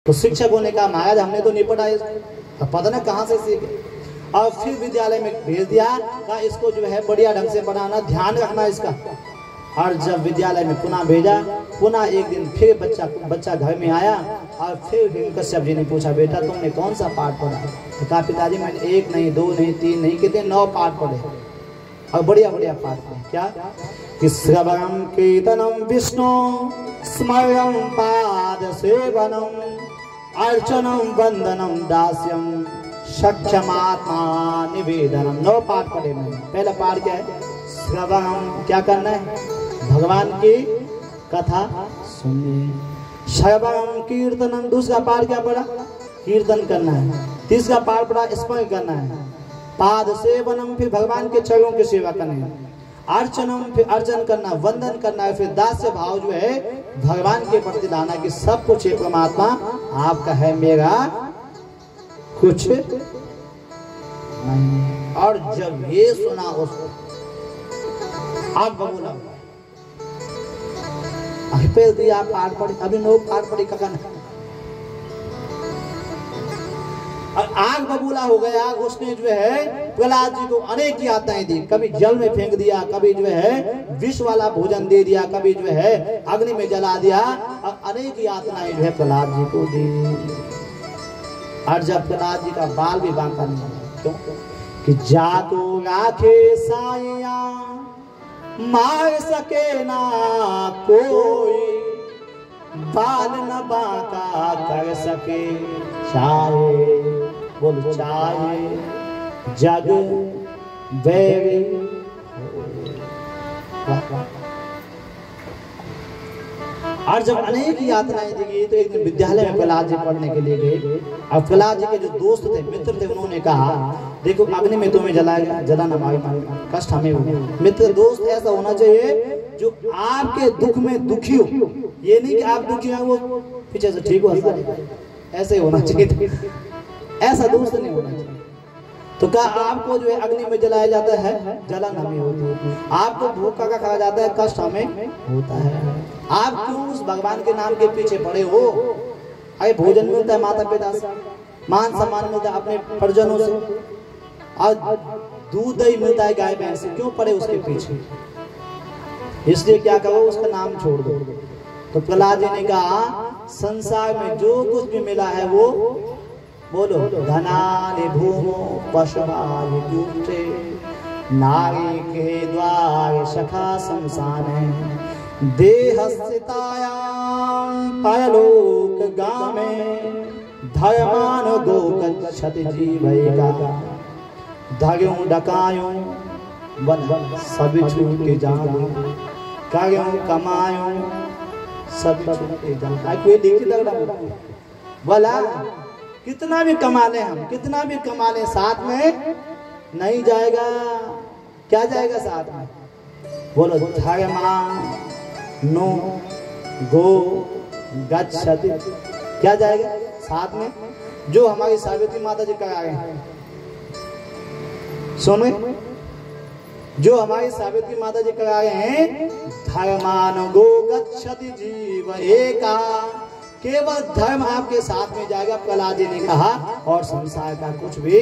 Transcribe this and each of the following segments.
तो शिक्षकों ने कहा महाराज हमने तो नहीं पढ़ा, पता नहीं कहाँ से सीखे। और फिर विद्यालय में भेज दिया, कहा इसको जो है बढ़िया ढंग से पढ़ाना, ध्यान रखना इसका। और जब विद्यालय में पुनः भेजा, पुनः एक दिन फिर बच्चा घर में आया और फिर कश्यप जी ने पूछा बेटा तुमने कौन सा पाठ पढ़ा? तो कहा पिताजी मैंने 1 नहीं 2 नहीं 3 नहीं कितने 9 पाठ पढ़े और बढ़िया बढ़िया पाठ पढ़े। क्या कि श्रवणम कीर्तनम विष्णु स्मरणम पाद सेवनम अर्चनम वंदनम दास्यम सक्षमात्मा निवेदनम। 9 पाठ पढ़े मैंने। पहला पाठ क्या है? श्रवणम, क्या करना है? भगवान की कथा सुननी। श्रवणम कीर्तनम, दूसरा पाठ क्या पढ़ा? कीर्तन करना है। तीसरा पाठ पढ़ा स्मरण करना है। पाद सेवनम, फिर भगवान के चरणों की सेवा करनी है। अर्चनम, फिर अर्चन करना, वंदन करना है। फिर दास्य भाव जो है भगवान के प्रति लाना कि सब कुछ है परमात्मा आपका है, मेरा कुछ नहीं। और जब ये सुना उसको आप बोला पेड़ दिया पाठ पढ़ी, अभी 9 पाठ पढ़ी ककन और आग बबूला हो गया। उसने जो है प्रहलाद जी को अनेक यातनाएं दी, कभी जल में फेंक दिया, कभी जो है विष वाला भोजन दे दिया, कभी जो है अग्नि में जला दिया और अनेक यातनाएं जो है प्रहलाद जी को दी। और जब प्रहलाद जी का बाल भी बांका नहीं हुआ, क्यों? कि जातो राखे साया मार सके ना कोई, बाल न बांका कर सके चाहे, बोल चाहे जग बैरी। और जब अनेक यातनाएं दी गई तो एक दिन विद्यालय में प्रहलाद जी पढ़ने के लिए गए। और प्रहलाद जी के जो दोस्त थे, मित्र थे, उन्होंने कहा देखो अग्नि में तुम्हें जलाएगा, जलाना कष्ट हमें होगा। मित्र दोस्त ऐसा होना चाहिए जो आपके दुख में दुखी हो, ये नहीं कि आप दुखी हो वो पीछे से ठीक हो, ऐसे होना चाहिए। ऐसा दोस्त नहीं होना चाहिए। तो कहा आपको जो है अग्नि में जलाया जाता है, जलन हमें होती है। आपको भूखा का खाया जाता है, कष्ट हमें होता है। आप क्यों उस भगवान के नाम के पीछे पड़े हो? अरे भोजन मिलता है माता पिता से, मान सम्मान मिलता है अपने परिजनों से, और दूध दही मिलता है गाय भैंस से, क्यों पड़े उसके पीछे? इसलिए क्या करो, उसका नाम छोड़ दो। तो प्रहलाद जी ने कहा संसार में जो कुछ भी मिला है वो बोलो, धनानि भूमो पशुमानि दूते, नारी के द्वार सखा संसाने, देहस्थिताया परलोक गामे, धर्मान गो गच्छति जीवैका, धर्यों डकायों वन सब छूटे जाओ, कार्यों कमायों सब छूटे जाओ। कोई लिखी लग रहा बोला कितना भी कमा ले हम, कितना भी कमा ले, साथ में नहीं जाएगा। क्या जाएगा साथ में? बोलो धर्मान नो गो गच्छति, क्या जाएगा साथ में? जो हमारी सावित्री माता जी करा रहे हैं, सुनो, जो हमारी सावित्री माता जी करा रहे हैं, धर्मान गो गच्छति जीव एका, केवल धर्म आपके साथ में जाएगा, प्रहलाद जी ने कहा, और संसार का कुछ भी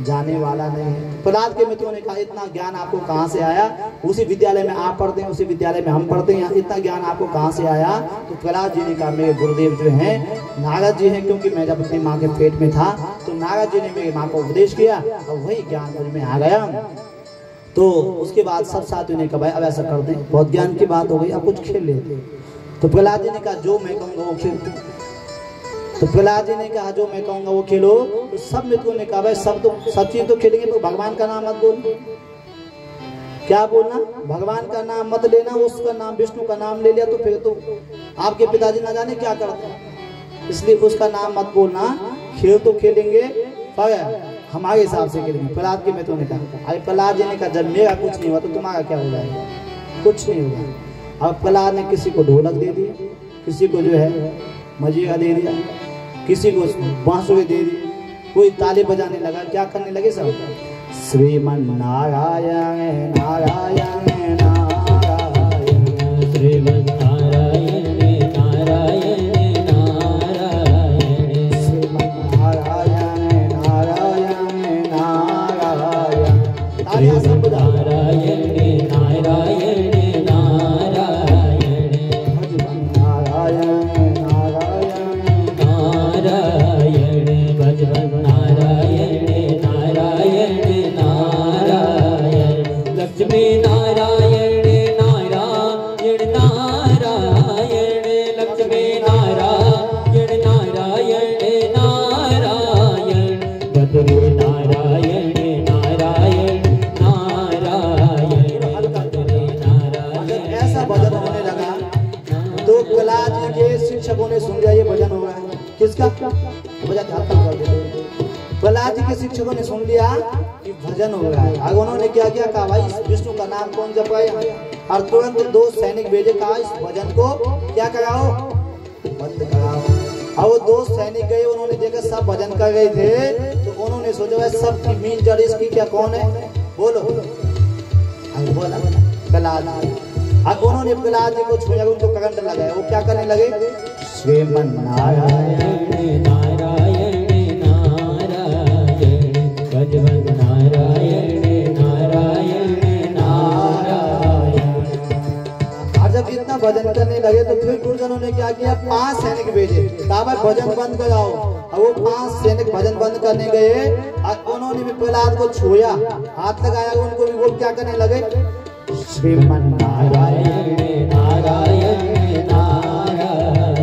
जाने वाला नहीं है। प्रहलाद के मित्रों ने कहा इतना ज्ञान आपको कहाँ से आया? उसी विद्यालय में आप पढ़ते हैं, उसी विद्यालय में हम पढ़ते हैं, इतना ज्ञान आपको कहाँ से आया? तो प्रहलाद जी ने कहा मेरे गुरुदेव जो हैं नारद जी हैं, क्योंकि मैं जब अपनी माँ के पेट में था तो नारद जी ने मेरी माँ को उपदेश किया और वही ज्ञान मुझ में आ गया। तो उसके बाद सब साथियों ने कहा अब ऐसा कर दें, बहुत ज्ञान की बात हो गई, अब कुछ खेल लेते। तो प्रहलाद जी ने कहा जो मैं कहूँगा वो खेलो। तो प्रहलाद जी ने कहा जो मैं कहूँगा वो खेलो। तो सब मित्रों ने कहा भाई सब चीज तो खेलेंगे, तो भगवान का नाम मत बोलना। क्या बोलना? भगवान का नाम मत लेना। उसका नाम विष्णु का नाम ले लिया तो फिर तो आपके पिताजी ना जाने क्या करते हैं, इसलिए उसका नाम मत बोलना। खेल तो खेलेंगे पर हमारे हिसाब से खेलेंगे। प्रहलाद के मित्रों ने कहा। अरे प्रहलाद जी ने कहा जब मेरा कुछ नहीं हुआ तो तुम्हारा क्या हो जाएगा? कुछ नहीं होगा। अब प्रहलाद ने किसी को ढोलक दे दिया, किसी को जो है मजीरा दे दिया, किसी को बांसुरी दे दी, कोई ताली बजाने लगा। क्या करने लगे सब? श्रीमन नारायण नारायण नारायण, श्रीमन नारायण नारायण नारायण, किसका? बजा के खत्म कर देते। प्रहलाद जी के शिक्षकों ने सुन लिया कि भजन हो रहा है। अब उन्होंने क्या किया, कहा भाई विष्णु का नाम कौन जप रहा है, और तुरंत 2 सैनिक भेजे, कहा इस भजन को क्या कराओ, बंद कराओ। और वो 2 सैनिक गए, उन्होंने देखा सब भजन कर रहे थे, तो उन्होंने सोचा सब की मीन जड़ इसकी क्या कौन है, बोलो। बोला प्रहलाद। अब उन्होंने प्रहलाद जी को छुआ, उनको करंट लगाया, वो क्या करने लगे, श्रीमन नारायण नारायण नारायण भजन नारायण नारायण नारायण। और जब इतना भजन करने लगे तो फिर गुरुजनों ने क्या किया, 5 सैनिक भेजे, कहा भाई भजन बंद कराओ। और वो 5 सैनिक भजन बंद करने गए, और उन्होंने भी प्रहलाद को छुआ, हाथ लगाया, उनको भी वो क्या करने लगे, श्रीमन नारायण नारायण नारायण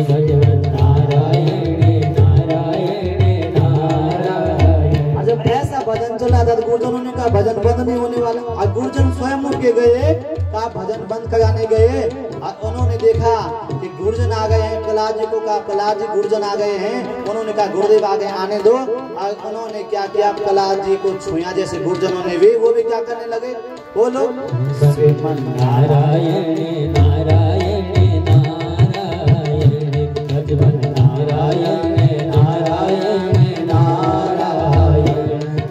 भजन नारायण नारायण नारायण। और जब ऐसा भजन चल रहा था तो गुरुजनों ने कहा भजन बंद नहीं होने वाला। और गुरुजन स्वयं उठ के गए, कहा भजन बंद कराने गए, और उन्होंने देखा कि गुरुजन आ गए हैं। प्रहलाद जी को कहा प्रहलाद जी गुरुजन आ गए हैं। उन्होंने कहा गुरुदेव आ गए, आने दो। और उन्होंने क्या किया, प्रहलाद जी को छुआ, जैसे गुरुजनों ने भी, वो भी क्या करने लगे, बोलो श्रीमन नारायण नारायण नारायण भजन नारायण नारायण नारायण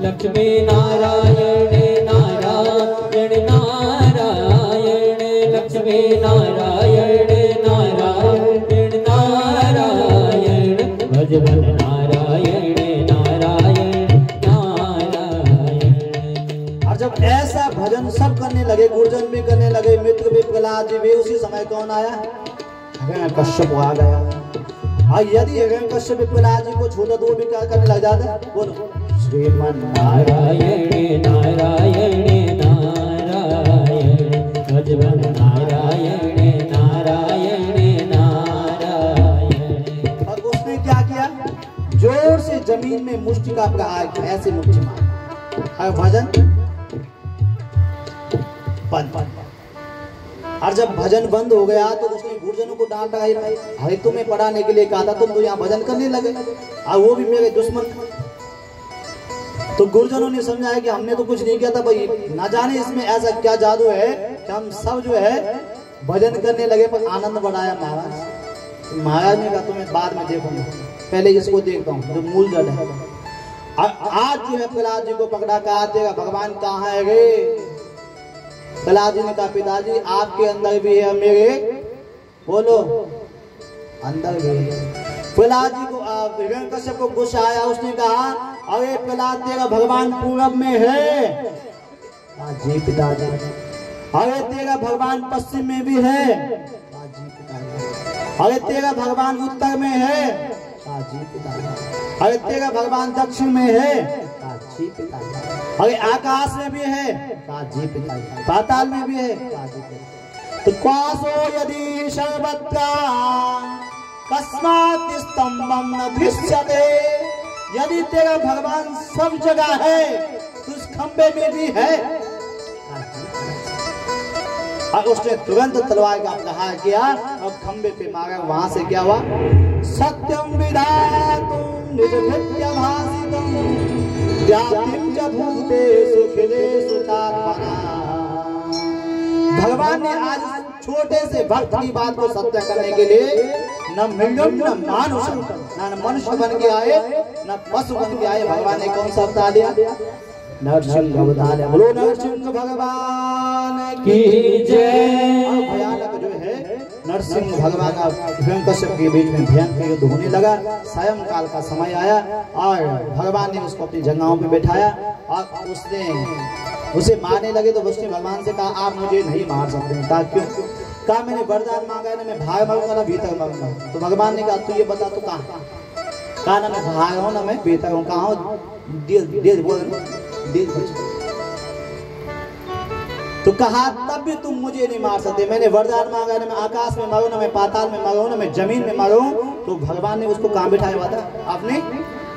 लक्ष्मी नारायण नारायण नारायण लक्ष्मी नारायण नारायण नारायण भजन नारायण नारायण नारायण। और जब ऐसा भजन सब करने लगे, गुरुजन भी करने लगे, मित्र भी, प्रहलाद जी भी, उसी समय कौन आया, हिरण्यकश्यप आ गया। और यदि हिरण्यकश्यप प्रहलाद जी को छूता तो वो भी क्या करने लग जाता, बोलो श्रीमन नारायण नारायण नारायण भजन नारायण नारायण नारायण। और उसने क्या किया, जोर से जमीन में मुष्टि का प्रहार किया, ऐसे मुष्टि मार, और भजन बंद। और जब भजन बंद हो गया तो उसने गुरुजनों को डांटा, अरे तुम्हें पढ़ाने के लिए कहा था, तुम तो यहाँ भजन करने लगे, और वो भी मेरे दुश्मन। तो गुरुजनों ने समझाया कि हमने तो कुछ नहीं किया था भाई, ना जाने इसमें ऐसा क्या जादू है कि हम सब जो है भजन करने लगे, पर आनंद बढ़ाया महाराज। महाराज ने कहा तुम्हें बाद में देखूंगा, पहले इसको देखता हूँ जो मूल जड़ है। आज जो है प्रहलाद जी को पकड़ा, कहा देगा भगवान कहाँ है रे। प्रहलाद जी ने कहा पिताजी आपके अंदर भी है, मेरे, बोलो अंदर भी है। प्रहलाद जी को हिरण्यकश्यप को गुस्सा आया, उसने कहा अरे प्रहलाद तेरा भगवान पूरब में है, जी पिताजी। अरे तेरा भगवान पश्चिम में भी है, जी पिताजी। अरे तेरा भगवान उत्तर में है, जी पिताजी। अरे तेरा भगवान दक्षिण में है, जी पिताजी। अरे आकाश में भी है, जी पिताजी। पाताल में भी है, जी पिताजी। तो क्वासो यदि सर्वत्र कस्मात् स्तंभम न दृश्यते। यदि तेरा भगवान सब जगह है तो उस खंबे में भी है। और उसने तुरंत तलवार का प्रहार किया और खंबे पे मारा। वहां से क्या हुआ, सत्यम विधातुम निज भृत्य भासितम व्याप्तिम च भूतेषु खिलेषु चात्मना। भगवान ने आज छोटे से भक्त की बात को सत्य करने के लिए न मृगम न मानुष, न मनुष्य बन के आए न पशु बन के आए। भगवान ने कौन सा अवतार लिया, नरसिंह अवतार लिया। बोलो नरसिंह भगवान की जय। भयानक जो है नरसिंह भगवान का हिरण्यकश्यप के बीच में भयंकर युद्ध होने लगा। सायंकाल का समय आया और भगवान ने उसको अपनी जंघाओं पे बैठाया और उसे मारने लगे। तो उसने भगवान से कहा आप मुझे नहीं मार सकते। कहा क्यों? कहा मैंने वरदान मांगा है ना, मैं भाग मांगूंगा ना भीतर मांगूंगा। तो भगवान ने कहा तू ये बता तो कहाँ? कहा ना मैं भाग हूँ ना मैं भीतर हूँ। कहाँ हूँ? तो कहा तब भी तुम मुझे नहीं मार सकते। मैंने वरदान मांगा है ना, मैं आकाश में मारू ना मैं पाताल में मारू ना मैं जमीन में मारू। तो भगवान ने उसको कहाँ बिठाया हुआ था? आपने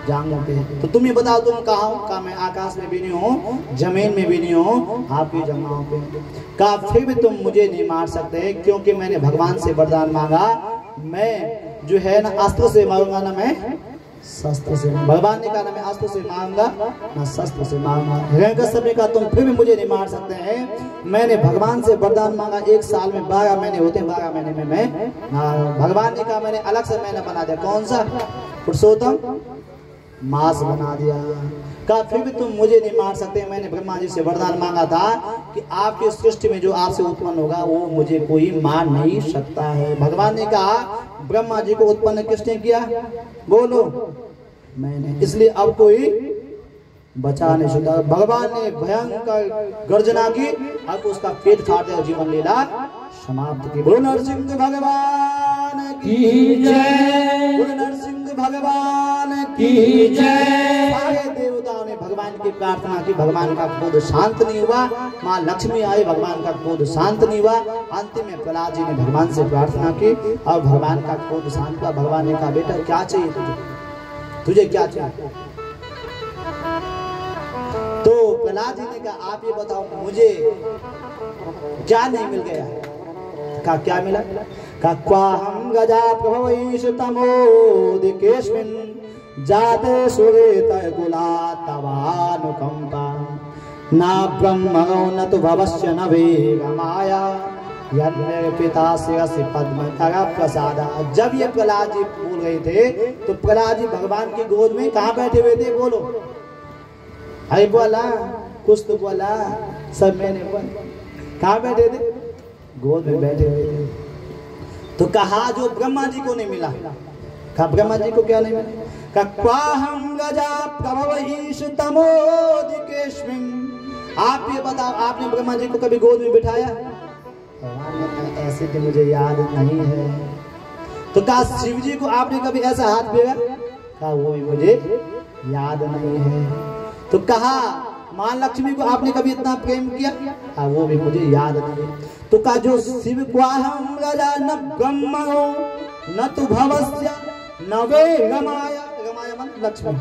जांघों पे। तो तुम ये बताओ तुम कहाँ हो? कहा मैं आकाश में भी नहीं हूँ, जमीन में भी नहीं हूँ, आपकी जंघों पे। कहा फिर भी तुम मुझे नहीं मार सकते क्योंकि मैंने भगवान से वरदान मांगा, मैं जो है ना अस्त्र से मारूंगा ना मैं शस्त्र से। भगवान ने कहा ना मैं अस्त्र से मारूंगा ना शस्त्र से मारूंगा। हिरण्यकश्यप ने कहा तुम फिर भी मुझे नहीं मार सकते हैं। मैंने भगवान से वरदान मांगा, 1 साल में 12 महीने होते हैं, 12 महीने में मैं भगवान ने कहा मैंने अलग से महीना बना दिया। कौन सा? पुरुषोत्तम मास बना दिया। कहा फिर भी तुम मुझे नहीं मार सकते। मैंने ब्रह्मा जी से वरदान मांगा था कि आपकी सृष्टि में जो आपसे उत्पन्न होगा वो मुझे कोई मार नहीं सकता है। भगवान ने कहा ब्रह्मा जी को उत्पन्न किसने किया? बोलो मैंने। इसलिए अब कोई बचा नहीं सकता। भगवान ने भयंकर गर्जना की, अब उसका पेट फाड़ दिया, जीवन लीला समाप्त की। बोलो नरसिंह भगवान की जय, बोलो नरसिंह भगवान की जय। सारे देवताओं ने भगवान की प्रार्थना की, भगवान का क्रोध शांत नहीं हुआ। माँ लक्ष्मी आई, भगवान का क्रोध शांत नहीं हुआ। अंतिम में प्रहलाद जी ने भगवान से प्रार्थना की और भगवान का क्रोध शांत हुआ। भगवान ने कहा बेटा क्या चाहिए तुझे, तुझे क्या चाहिए? तो प्रहलाद जी ने कहा आप ये बताओ मुझे क्या नहीं मिल गया? कहा क्या मिला? कहा क्वाहं गजा प्रभवैष तमोदिकेस्मिन् जाते सुरेतय कुलात् तवानुकंपा न ब्रह्मणो न तु भवस्य न वेगमाया यन्मे पिता शिरसि पद्म कर प्रसादा। जब ये प्रहलाद जी बोल रहे थे तो प्रहलाद जी भगवान की गोद में कहाँ बैठे हुए थे? बोलो अरे बोला कुछ तो बोला, सब मैंने बोला। कहाँ बैठे थे? गोद में बैठे हुए थे। तो कहा जो ब्रह्मा जी को नहीं मिला। कहा ब्रह्मा जी को क्या नहीं मिला? कहा क्वाहं गजा प्रभवैष तमोदिकेस्मिन्। आप ये बताओ आपने ब्रह्मा जी को कभी गोद में बिठाया? ऐसे तो मुझे याद नहीं है। तो कहा शिव जी को आपने कभी ऐसा हाथ फेरा? कहा वो भी मुझे याद नहीं है। तो कहा मां लक्ष्मी को आपने कभी इतना प्रेम किया? हाँ वो भी मुझे याद नहीं। तो कहा जो शिव क्वाहं गजा न ब्रह्मणो न तु भवस्य न वेगमाया, गमाया मन लक्ष्मी।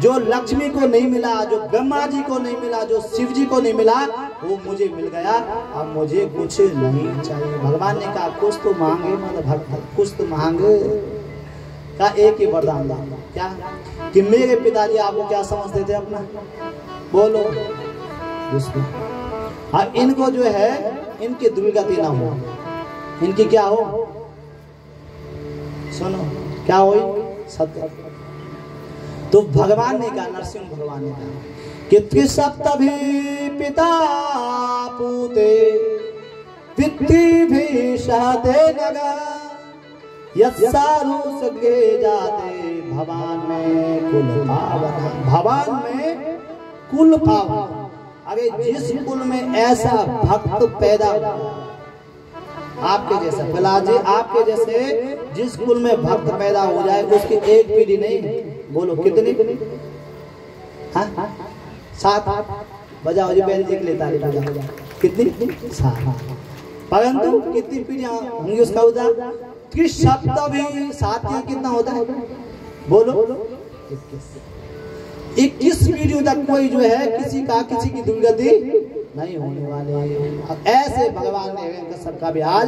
जो लक्ष्मी को नहीं मिला, जो ब्रह्मा जी को नहीं मिला, जो शिव जी को नहीं मिला, वो मुझे मिल गया। अब मुझे कुछ नहीं चाहिए। भगवान ने कहा कुछ तो मांगे मतलब भक्त, कुछ तो मांगे। का एक ही वरदान था क्या? कि मेरे पिताजी आपको क्या समझते थे अपना? बोलो हाँ इनको जो है इनकी दुर्गति ना हो। इनकी क्या हो? सुनो क्या हो? सत्य। तो भगवान ने कहा, नरसिंह भगवान ने कहा कि त्रिसप्तभी पिता पूते पितृ भी सहते नगा यत्सारु सगे जाते भवान में कुल पावन। भवान में कुल पावन। अरे जिस कुल में ऐसा भक्त पैदा हुआ आपके जैसा, प्रहलाद जी आपके जैसे जिस कुल में भक्त पैदा हो जाए उसकी एक पीढ़ी नहीं, बोलो कितनी? हाँ 7 बजाओ जी बैल जी लेता है कितनी? 7। परंतु कितनी पीढ़ियां होंगी उसका उदाहरण? त्रिसप्तभी 7 कितना होता है? बोलो 21 पीढ़ियों तक कोई जो है किसी की दुर्गति नहीं होने वाले। ऐसे भगवान ने हिरण्यकश्यप का भी आज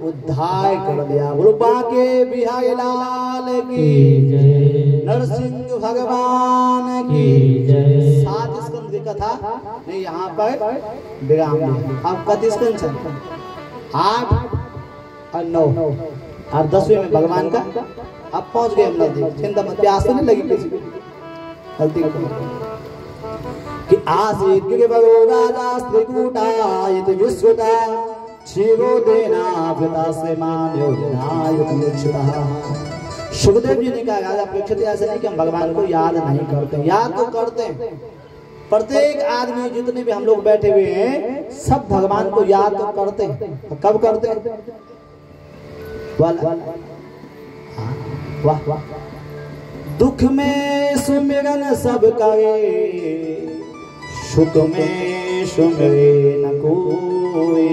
उद्धार कर दिया। बोलो बांके बिहारी लाल की जय, नरसिंह भगवान की जय। 7 स्कंद की कथा नहीं यहाँ पर विराम दिया। अब कति स्कंद चलते? 8 और 9। और 10वें में भगवान का अब पहुंच गए हम नजदीक। चिंता मत, प्यास नहीं लगी किसी को कि आसित के बरो राजा स्त्रीकूटायित विश्वता क्षीरो देना पिता से मान्यो विनायक मुक्षता। सुखदेव जी ने कहा राजा परीक्षित ऐसा नहीं कि हम भगवान को याद नहीं करते, याद तो करते हैं। प्रत्येक आदमी जितने भी हम लोग बैठे हुए हैं सब भगवान को याद तो करते हैं। कब करते हैं? वाह वाह। दुख में सुमिरन सब करे, सुख में सुमिरे न कोई।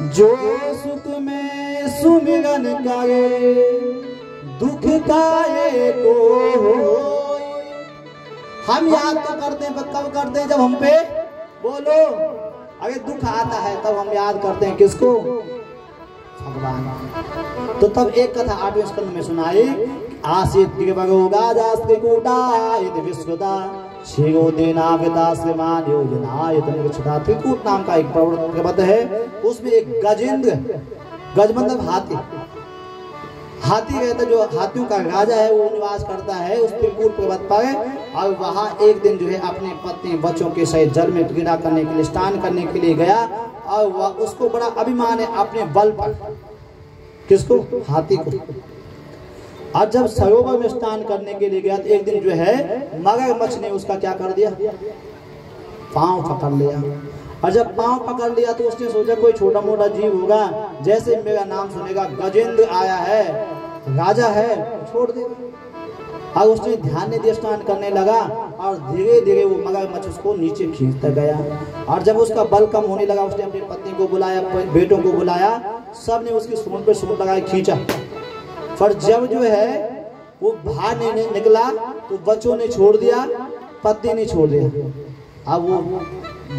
जो सुख में सुमिरन करे, दुख काहे को होई। हम याद तो करते हैं, कब करते हैं? जब हम पे बोलो अगर दुख आता है तब हम याद करते हैं किसको? भगवान। तो तब एक कथा 8वें स्कंद में सुनाई, आसित दिग्भगोगा जास्ते कूटा यदि विश्वता शिगो देनागता श्रीमान योजना यतन विचता। त्रिकूट नाम का एक पर्वत है, उसमें एक गजेंद्र, गज मतलब हाथी, हाथी रहता जो हाथियों का राजा है वो निवास करता है उस त्रिकूट पर्वत पर। और वहां एक दिन जो है अपने पत्नी बच्चों के सहित जल में क्रीड़ा करने के लिए, स्नान करने के लिए गया और वह उसको बड़ा अभिमान है अपने बल पर। किसको? हाथी को। और जब सरोवर में स्नान करने के लिए गया तो एक दिन जो है मगरमच्छ ने उसका क्या कर दिया, पांव पकड़ लिया। और जब पांव पकड़ लिया तो उसने सोचा कोई छोटा मोटा जीव होगा, जैसे मेरा नाम सुनेगा गजेंद्र आया है, राजा है, छोड़ दे। और उसने ध्यान नहीं दिया, स्नान करने लगा और धीरे धीरे वो मगरमच्छ उसको नीचे खींचता गया। और जब उसका बल कम होने लगा उसने अपनी पत्नी को बुलाया, बेटों को बुलाया, सब ने उसकी सूंड पे सूंड लगाई, खींचा। पर जब जो है वो बाहर नहीं निकला तो बच्चों ने छोड़ दिया, पत्नी ने छोड़ दिया। अब वो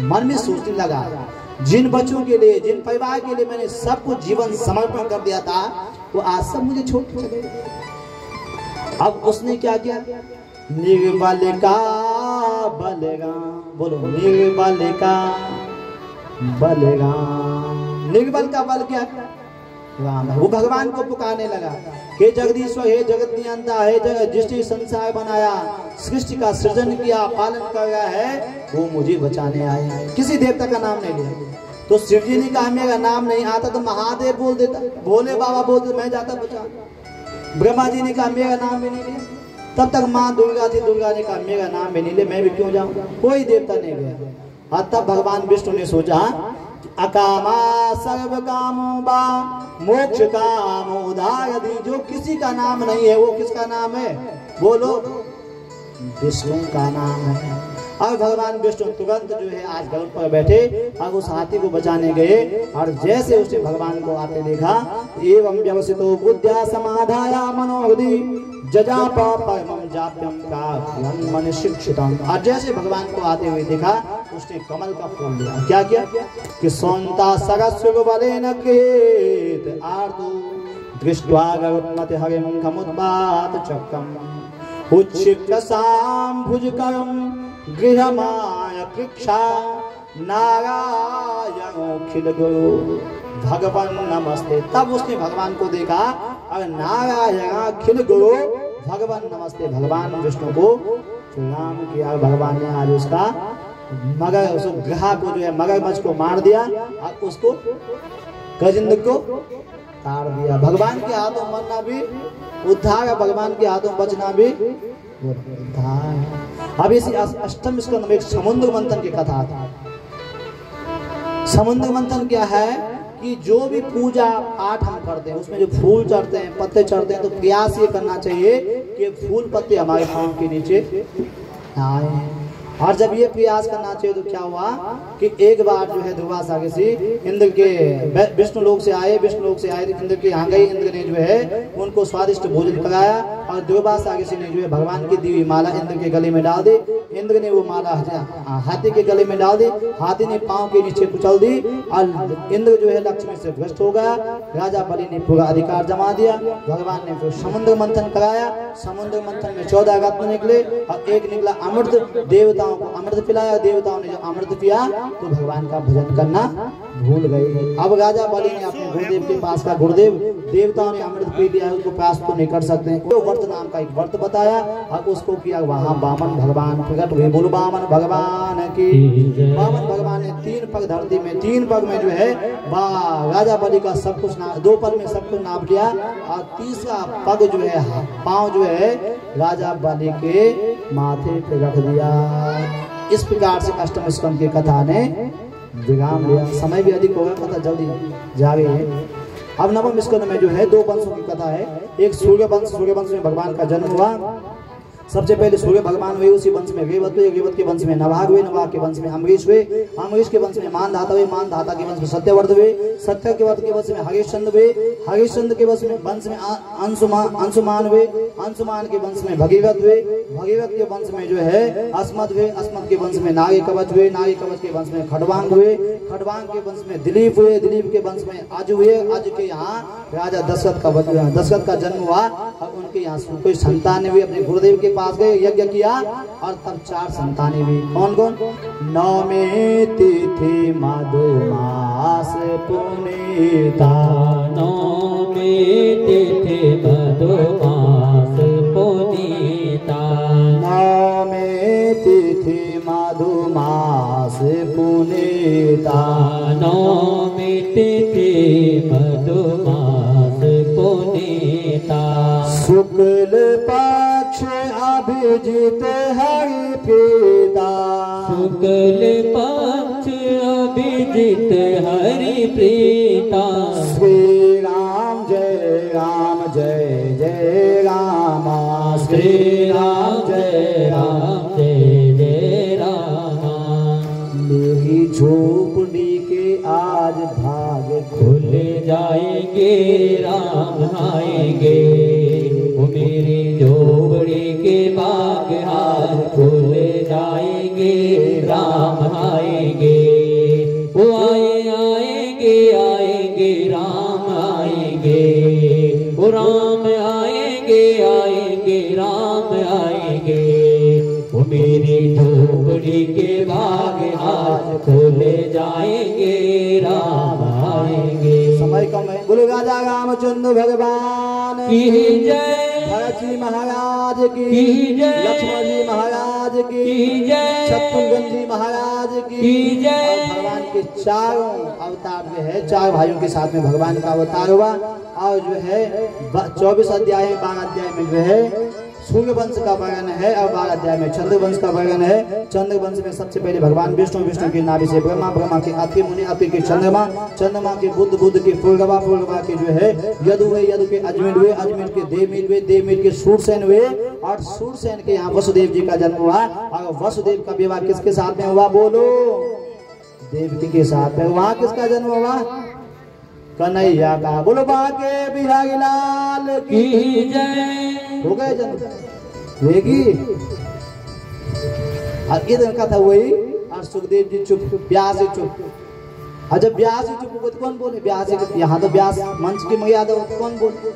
मन में सोचने लगा, जिन बच्चों के लिए, जिन परिवार के लिए मैंने सब कुछ जीवन समर्पण कर दिया था वो आज सब मुझे छोड़ के चले गए। अब उसने क्या किया, निर्बल का बलराम, बोलो निर्बल का बलराम। निर्बल का बल क्या? राम। वो भगवान को पुकारने लगा, हे जगदीश्वर, हे जगत नियंता, हे जगत जिसने संसार बनाया, सृष्टि का सृजन किया, पालन कर रहा है, वो मुझे बचाने आए। किसी देवता का नाम नहीं लिया। तो शिव जी ने कहा मेरा नाम नहीं आता तो महादेव बोल देता, भोले बाबा बोलते मैं जाता बचा। ब्रह्मा जी ने कहा मेरा नाम भी नहीं लिया। तब तक माँ दुर्गा थी, दुर्गा ने कहा मेरा नाम भी नहीं लिया, मैं भी क्यों जाऊँ, कोई देवता नहीं गया। और तब भगवान विष्णु ने सोचा, अकामा सर्व कामो बा मोक्ष काम उदार दी। जो किसी का नाम नहीं है वो किसका नाम है, बोलो विष्णु का नाम है। और भगवान विष्णु तुरंत जो है आज गरुड़ पर बैठे और उस हाथी को बचाने गए। और जैसे उसने भगवान को आते देखा, एवं व्यवसितो बुद्ध्या समाधाया मनोहृदि जजापा परमं जाप्यम का मन शिक्षितम। और जैसे भगवान को आते हुए देखा उसने कमल का फूल लिया। क्या किया कि सोंता सरस्व बलेन कृत आर्दु दृष्ट्वा गरुत्मते हरिं खमुद्बात चक्रम उच्छिक्तसां भुजकरं गृहमाय कृक्षा नारायणोखिल गुरु भगवान नमस्ते। तब उसने भगवान को देखा और नारायणाखिल गुरु भगवान नमस्ते, भगवान विष्णु को प्रणाम किया। भगवान ने आज उसका मगर उस ग्रह को जो है मगरमच्छ को मार दिया और उसको गजेंद्र को ताड़ दिया। भगवान के हाथों मरना भी उद्धार है, भगवान के हाथों बचना भी उद्धार। अब इसी अष्टम स्कंद में एक समुद्र मंथन की कथा था। समुद्र मंथन क्या है कि जो भी पूजा पाठ हम करते हैं उसमें जो फूल चढ़ते हैं, पत्ते चढ़ते हैं, तो प्रयास ये करना चाहिए कि फूल पत्ते हमारे पाँव के नीचे आए। और जब ये प्रयास करना चाहिए तो क्या हुआ कि एक बार जो है दुर्वासा ऋषि इंद्र के विष्णु लोक से आए, इंद्र के यहाँ गए। इंद्र ने जो है उनको स्वादिष्ट भोजन कराया और दुर्वासा ऋषि ने जो है भगवान की दी हुई माला इंद्र के गले में डाल दी। इंद्र ने वो माला हाथी के गले में डाल दी, हाथी ने पाँव के नीचे कुचल दी और इंद्र जो है लक्ष्मी से भ्रष्ट हो गया। राजा बलि ने पूरा अधिकार जमा दिया। भगवान ने फिर समुद्र मंथन कराया। समुद्र मंथन में 14 रत्न निकले और एक निकला अमृत। देवताओं को अमृत पिलाया। देवताओं ने जब अमृत पिया तो भगवान का भजन करना भूल गए। अब राजा बलि ने अपने गुरुदेव के पास का, गुरुदेव देवताओं ने अमृत पी लिया है, उसको प्राप्त तो नहीं कर सकते। तो व्रत नाम का एक व्रत बताया और उसको किया। वहां वामन भगवान प्रकट हुए। बोलो वामन भगवान की। वामन भगवान ने 3 पग धरती में, 3 पग में जो है राजा बलि का सब कुछ 2 पग में सब कुछ नाप किया और तीसरा पग जो है पांव जो है राजा बलि के माथे पे रख दिया। इस प्रकार से अष्टम स्कंद की कथा ने विराम लिया। समय भी अधिक होगा, कथा जल्दी जा रही है। अब नवम स्कंद में जो है 2 वंशों की कथा है। एक सूर्य वंश में भगवान का जन्म हुआ सबसे पहले सूर्य भगवान हुए, उसी वंश में रेवत हुए, रेवत के वंश में नवाग हुए, नवाग के वंश में अमरीश हुए, अमरीश के वंश में मानधाता हुए, मानधाता के वंश में सत्यवर्त हुए, सत्यवर्त के वंश में हरिश्चंद्र हुए, हरिश्चंद्र के वंश में अंशुमान हुए, अंशुमान के वंश में भगीरथ हुए, भगीरथ के वंश में जो है अस्मद हुए, अस्मद के वंश में नागी कवच हुए, नागी कवच के वंश में खड़वांग हुए, खड़वांग के वंश में दिलीप हुए, दिलीप के वंश में अज हुए, अज के यहाँ राजा दशरथ का दशरथ का जन्म हुआ और उनके यहाँ कोई संतान हुई, अपने गुरुदेव के पास गए, यज्ञ किया और तब 4 संतानें हुई। कौन कौन? नौमी तिथि मधुमास पुनीता, नौमी तिथि मधुमास पुनीता, नौमी तिथि मधुमास पुनीता, नौमी तिथि मधुमास पुनीता, शुक्ल पक्ष अभिजित हरि प्रीता, शुक्ल पक्ष अभिजित हरि प्रीता, श्री राम जय राम जय जय राम, श्री राम जय राम जय जय राम। मेरी झोपड़ी के आज भाग खुल जाएंगे राम आएंगे, वो मेरी झोपड़ी के बाग आज खुल जाएंगे राम आएंगे, वो आएंगे आएंगे राम आएंगे, वो राम आएंगे राम आएंगे, वो मेरी झोपड़ी के बाग आज खुल जाएंगे राम आएंगे। समय कम है। बोलो राजा रामचंद्र भगवान की जय, भरत जी महाराज की की जय, लक्ष्मण जी महाराज की जय, शत्रुघ्न जी महाराज की जय। और भगवान के चारों अवतार जो है 4 भाइयों के साथ में भगवान का अवतार हुआ और जो है 24 अध्याय 12 अध्याय में जो है सूर्य वंश का वर्णन है और 12 अध्याय में चंद्र वंश का वर्णन है। चंद्र वंश में सबसे पहले भगवान विष्णु, विष्णु के नाभि से ब्रह्मा, ब्रह्मा के अति मुनि, अति के चंद्रमा, चंद्रमा के बुद्ध, बुद्ध के फुलगवा, फुलगवा के जो है यदु हुए, यदु के अजमेर हुए, अजमेर के देवमीर हुए, देवमीर के सूरसेन हुए और सूरसेन के यहाँ वसुदेव जी का जन्म हुआ और वसुदेव का विवाह किसके साथ में हुआ? बोलो, देवकी के साथ में। वहाँ किसका जन्म हुआ? कन्हैया का। बोलो बाके बिहारी लाल की जय। हो गए जन्म वेगी और इधर का था वही और सुखदेव जी चुप, व्यास जी चुप। और जब व्यास जी चुप तो कौन बोले? व्यास जी यहाँ तो व्यास मंच की मर्यादा हो, कौन बोले?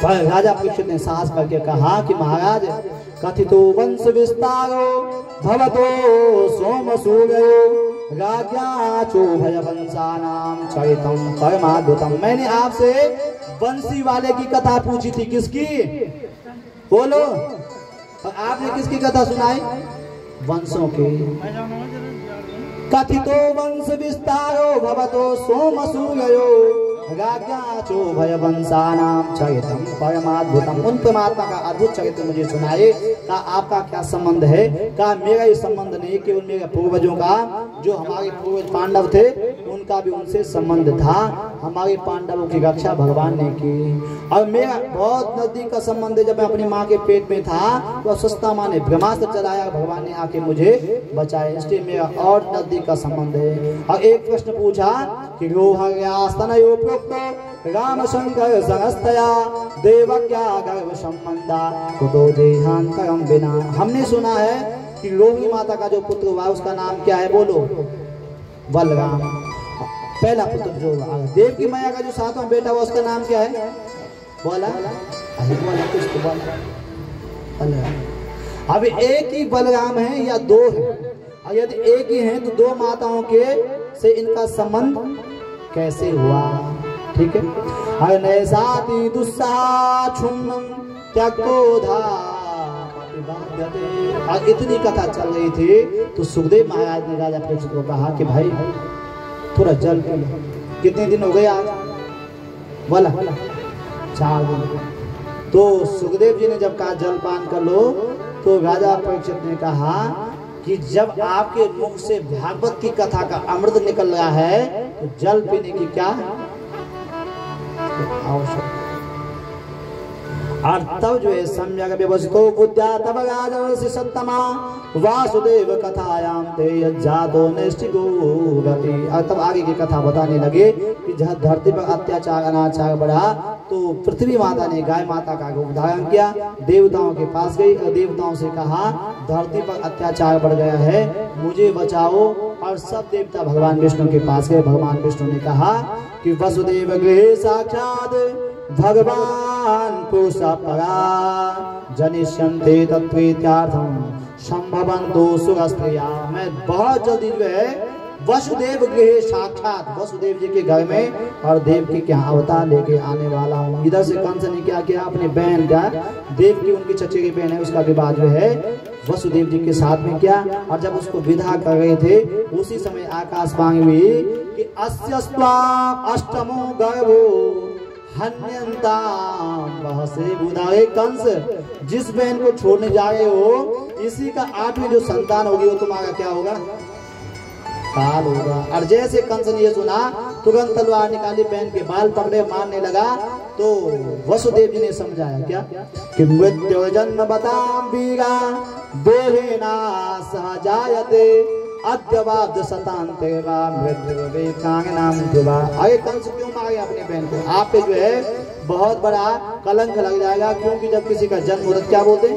पर राजा परीक्षित ने साहस करके कहा कि महाराज कथितो वंश विस्तारो भवतो सोम सूर्यो राज्ञाचो भय वंशानाम चरितम परमाद्भुतम। मैंने आपसे वंशी वाले की कथा पूछी थी, किसकी? बोलो। और आपने किसकी कथा सुनाई? वंशों की। कथितो वंश विस्तारो भवतो सोम सूर्यो राज्ञाचो भय वंशानाम चरितम परमाद्भुतम। उन परमात्मा का अद्भुत चरित्र मुझे सुनाए। का आपका क्या संबंध है? का मेरा ये संबंध नहीं, केवल मेरे पूर्वजों का, जो हमारे पूर्वज पांडव थे उनका भी उनसे संबंध था। हमारे पांडवों की रक्षा भगवान ने की और मेरा बहुत नजदीक का संबंध है। जब मैं अपनी माँ के पेट में था तो सस्ता माँ ने ब्रह्मास्त्र चलाया, भगवान ने आके मुझे बचाया, इसलिए मेरा और नजदीक का संबंध है। और एक प्रश्न पूछा कि रोहयास्तनयो प्रोक्तो राम शंकर सहस्तया देवक्या गर्भ संबंधा कुतो देहांतरम बिना। हमने सुना है कि रोहिणी माता का जो पुत्र हुआ उसका नाम क्या है? बोलो, बलराम। पहला पुत्र जो हुआ। देव की मैया का जो 7वां बेटा हुआ उसका नाम क्या है? बोला कुछ तो बोला। अब एक ही बलराम है या 2 है? और यदि एक ही है तो 2 माताओं के से इनका संबंध कैसे हुआ? ठीक है। अनैसाति दुस्साह छुन्नम त्यक्तोधा। और इतनी कथा चल रही थी तो सुखदेव महाराज ने राजा परीक्षित को कहा कि भाई थोड़ा जल पी लो। कितने दिन हो गए आज? बोला 4 दिन। तो सुखदेव जी ने जब कहा जलपान कर लो तो राजा परीक्षित ने कहा कि जब आपके मुख से भागवत की कथा का अमृत निकल रहा है तो जल पीने की क्या आवश्यकता? और तब जो है सम्यक व्यवस्थितो बुद्ध्या तब राजर्षि सत्तमा वासुदेव कथायाम ते जातो नैष्टिको गति। और तब आगे की कथा बताने लगे कि जहाँ धरती पर अत्याचार अनाचार बढ़ा तो पृथ्वी माता ने गाय माता का रूप धारण किया, देवताओं के पास गई और देवताओं से कहा धरती पर अत्याचार बढ़ गया है, मुझे बचाओ। और सब देवता भगवान विष्णु के पास गए। भगवान विष्णु ने कहा कि वसुदेव गृहे साक्षात भगवान पुरुषा परा जनिष्यन्ते तत्त्वेत्यार्थं संभवन्तो सुरस्त्रिया। मैं बहुत जल्दी जो है वसुदेव गृहे साक्षात वसुदेव जी के घर में और देव के क्या अवतार लेके आने वाला हूँ। इधर से कंस ने क्या किया, अपनी बहन का देव की उनकी चचेरी बहन है उसका विवाह जो है वसुदेव जी के साथ में किया। और जब उसको विदा कर रहे थे उसी समय आकाशवाणी हुई कि अस्यस्त्वा अष्टमो गर्भो हन्यन्ताम बहसे बुधाए। कंस, जिस बहन को छोड़ने जा रहे हो इसी का 8वीं जो संतान होगी वो तुम्हारा क्या होगा, काल होगा। और जैसे कंस ने ये सुना तुरंत तलवार निकाली, बहन के बाल पकड़े, मारने लगा। तो वसुदेव जी ने समझाया क्या कि मृत्यु जन्म बताम वीरा देहेना सहजायते अद्यवाद शतान्ते वा मृत्यु वेकांगनाम दिवा। अरे कंस क्यों मारे अपने बहन को, आप पे जो है बहुत बड़ा कलंक लग जाएगा। क्योंकि जब किसी का जन्म होता क्या बोलते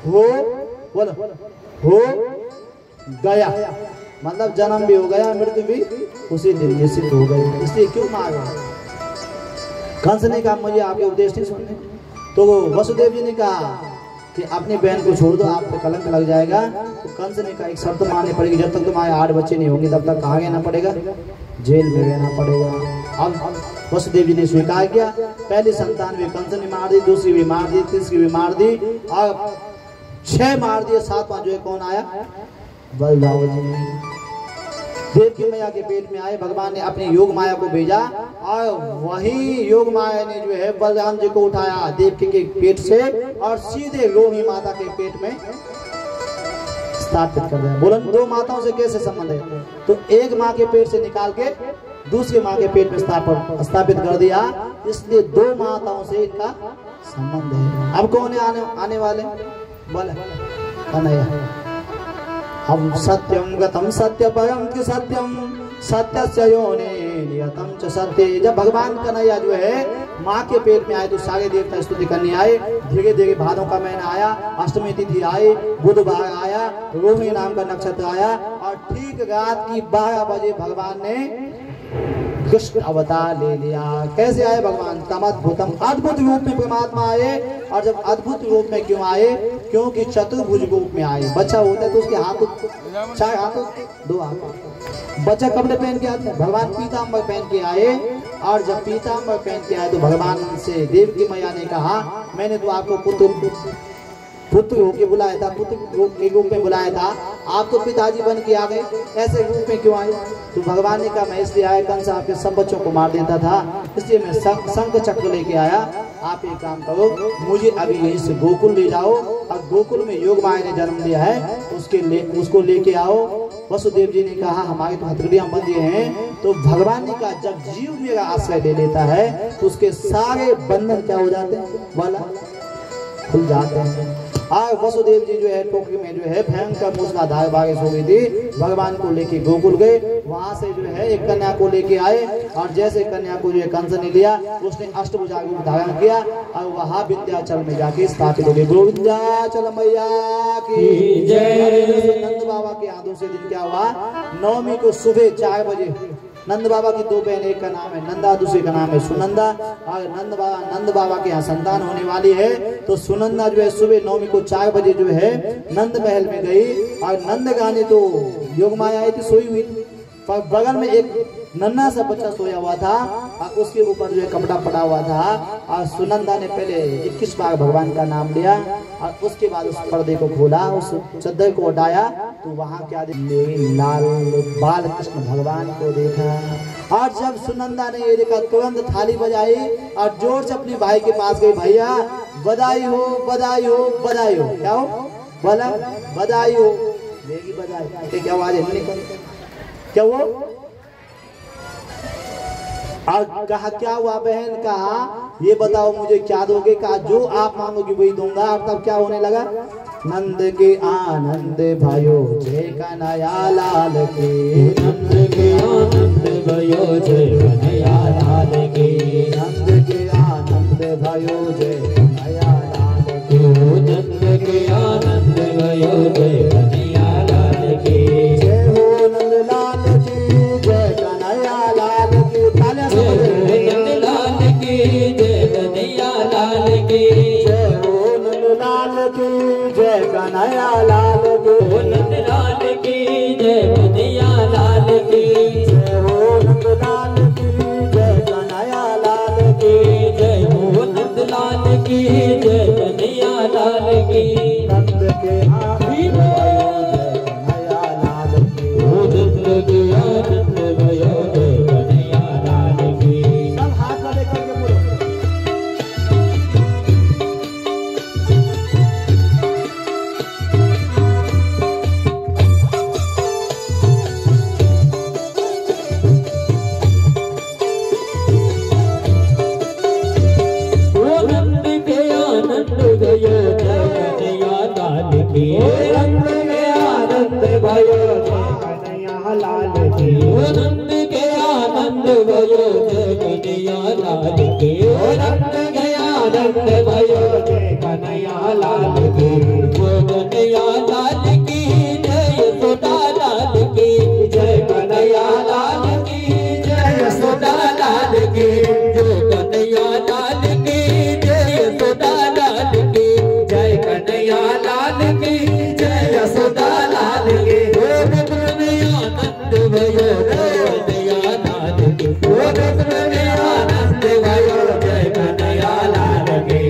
हो, बोलो हो गया, मतलब जन्म भी हो गया मृत्यु भी उसी दिन निश्चित हो गई, इसलिए क्यों मारे। कंस ने कहा मुझे आपके उपदेश नहीं सुनने। तो वसुदेव जी ने कहा कि अपनी बहन को छोड़ दो, आप पे कलंक लग जाएगा। तो कंस ने कहा एक शर्त माननी पड़ेगी, जब तक तुम्हारे 8 बच्चे नहीं होंगे तब तक कहाँ रहना पड़ेगा, जेल में रहना पड़ेगा। अब वसुदेव जी ने स्वीकार किया। पहली संतान भी कंस ने मार दी, दूसरी भी मार दी, तीसरी भी मार दी और 6 मार दिए। 7वां जो है कौन आया, बलदाऊ जी। देव की मैया के पेट में आए, भगवान ने अपनी योग माया को भेजा और वही योग माया ने जो है बलराम जी को उठाया देव के पेट से और सीधे रोहिणी माता के पेट में स्थापित कर दिया। बोलन 2 माताओं से कैसे संबंध है, तो एक माँ के पेट से निकाल के दूसरी माँ के पेट में स्थापित कर दिया, इसलिए 2 माताओं से इनका संबंध है। अब कौन है आने वाले, बोले कन्हैया। हम सत्यम गतम सत्य परम कि सत्यम सत्यस्य योने नियतम च सत्य। जब भगवान कन्हैया जो है माँ के पेट में आए तो सारे देवता स्तुति करने आए। धीरे धीरे भादों का महीना आया, अष्टमी तिथि आई, बुधवार आया, रोहिणी नाम का नक्षत्र आया और ठीक रात की 12 बजे भगवान ने कृष्ण अवतार ले लिया। कैसे आए भगवान, तमद्भुतम अद्भुत रूप में परमात्मा आए। और जब अद्भुत रूप में क्यों आए, क्योंकि चतुर्भुज रूप में आए। बच्चा होता है तो उसके हाथ 4 हाथ 2 हाथ। बच्चा कपड़े पहन के आते हैं, भगवान पीताम्बर पहन के आए। और जब पीताम्बर पहन के आए तो भगवान से देव की मैया ने कहा मैंने तो आपको पुत्र होके बुलाया था, पुत्र के रूप में बुलाया था, आप तो पिताजी बन के आ गए, ऐसे रूप में क्यों आए। तो भगवान ने कहा मैं इसलिए आया, कंस आपके सब बच्चों को मार देता था, इसलिए मैं शंख चक्र लेके आया। आप एक काम करो, मुझे अभी यहीं से गोकुल ले जाओ और गोकुल में योग माया ने जन्म लिया है उसको लेके आओ। वसुदेव जी ने कहा हमारी तो हथकड़ियां बंद हैं। तो भगवान ने कहा जब जीव मेरा आश्रय ले लेता है तो उसके सारे बंधन क्या हो जाते हैं, बोला खुल जाते हैं। और वसुदेव जी जो है टोकरी में जो है भयंकर मूसलाधार बारिश हो गई थी। भगवान को लेके गोकुल गए, वहां से जो है एक कन्या को लेके आए और जैसे कन्या को जो है कंस ने लिया उसने अष्टभुजा रूप धारण किया और वहां विंध्याचल में जाके स्थापित हो गए। विंध्याचल मैया की जय। नंद बाबा के हाथों से दिन क्या हुआ, नवमी को सुबह 4 बजे नंद बाबा की 2 बहन, एक का नाम है नंदा, दूसरे का नाम है सुनंदा। और नंद बाबा के यहाँ संतान होने वाली है। तो सुनंदा जो है सुबह 9 को 4 बजे जो है नंद महल में गई और नंद गाने तो योग माया आई थी, सोई हुई थी, पर बगल में एक नन्हा सा बच्चा सोया हुआ था और उसके ऊपर जो है कपड़ा पड़ा हुआ था। और सुनंदा ने पहले 21 बार भगवान का नाम लिया और उसके बाद उस पर्दे को खोला, उस चद्दर को उठाया तो वहां क्या लाल बाल कृष्ण भगवान को देखा। और जब सुनंदा ने ये देखा तुरंत थाली बजाई और जोर से अपने भाई के पास गई, भैया बधाई हो बधाई हो बधाई हो। क्या हो, बोला बधाई हो, देगी बधाई, क्या आवाज है, क्या वो। और कहा क्या हुआ बहन, कहा ये बताओ मुझे क्या दोगे? कहा जो आप मांगोगे वही दूंगा। और तब क्या होने लगा? नंद के आनंद भयो जय कन्हैया लाल के, नंद के आनंद भयो जय कन्हैया लाल के, नंद के आनंद भयो जय कन्हैया लाल के, नंद के आनंद भयो जय कन्हैया लाल के, जय हो नंद लाल की जय कन्हैया लाल की। तालियां से नंद लाल की जय कन्हैया लाल की, जय हो नंद लाल की जय कन्हैया लाल की, नंद लाल की जय कन्हैया लाल की, जय हो नंद लाल की जय कन्हैया लाल की, जय हो नंद लाल की जय कन्हैया लाल की, नंद के आनंद भयो जय कन्हैया लाल की, नंद के आनंद भयो जय कन्हैया लाल की। सब हाथ में लेकर के बोलो। नंद के आनंद भयो जय कन्हैया लाल की, नंद के आनंद भयो जय कन्हैया लाल की, नंद के आनंद भयो जय कन्हैया लाल की, नंद के आनंद भयो जय कन्हैया लाल की, कन्हैया लाल की जय यशोदा लाल की, जय कन्हैया लाल की जय यशोदा लाल की, जय कन्हैया लाल की जय यशोदा लाल की, जय कन्हैया लाल की जय यशोदा लाल की, आनंद भयो जय कन्हैया लाल की, नंद के आनंद भयो जय कन्हैया लाल की।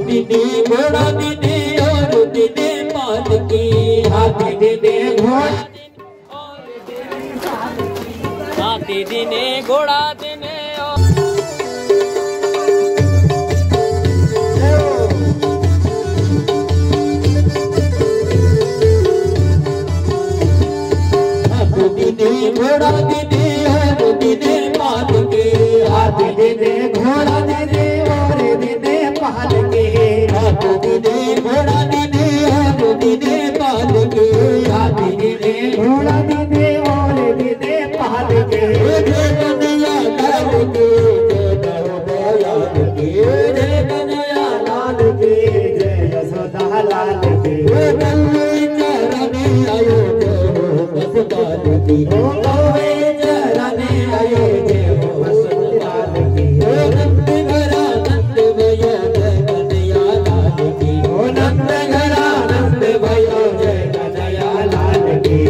दीदी घोड़ा दीदी और दीदी पाल की, हाथी दीदी घोड़ा हाथी दीने घोड़ा दीने और दीदी घोड़ा दीदी और दीदी पाल के, हाथी दीदी घोड़ा दीदी और दीदी पहल के, दीदी घोड़ा दीदी और दीदी पाल के, हाथी दीदी घोड़ा दीदी और दीदी पहल के, जय कन्हैया लाल की जय दयाल की, जय कन्हैया लाल की जय यशोदा लाल की, चरणे आयो जय हो बसपाल की, ओ गौवे चरणे आयो जय हो वसुदेव की, नंद घरा नंद भयो जय कन्हैया लाल की, ओ नंद घरा नंद भयो जय कन्हैया लाल की।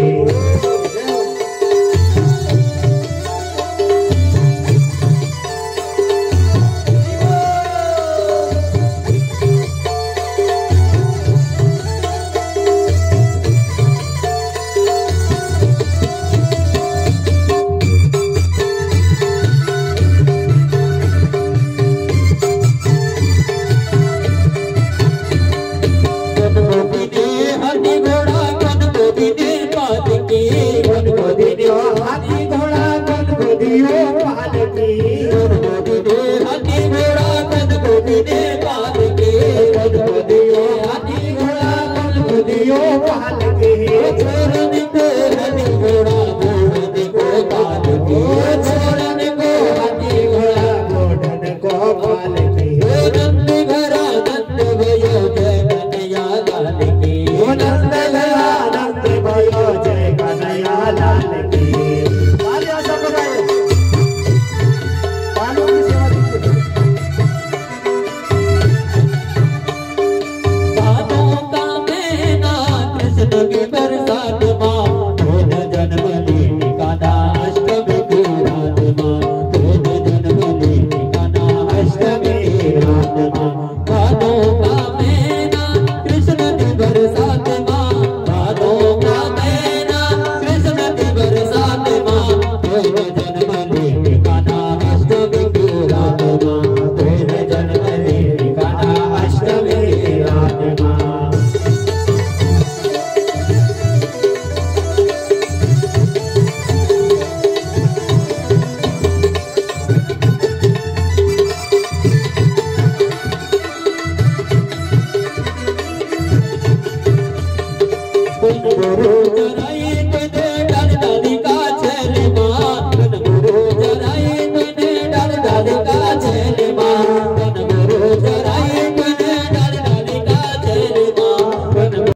सिंदूर जराई तुझे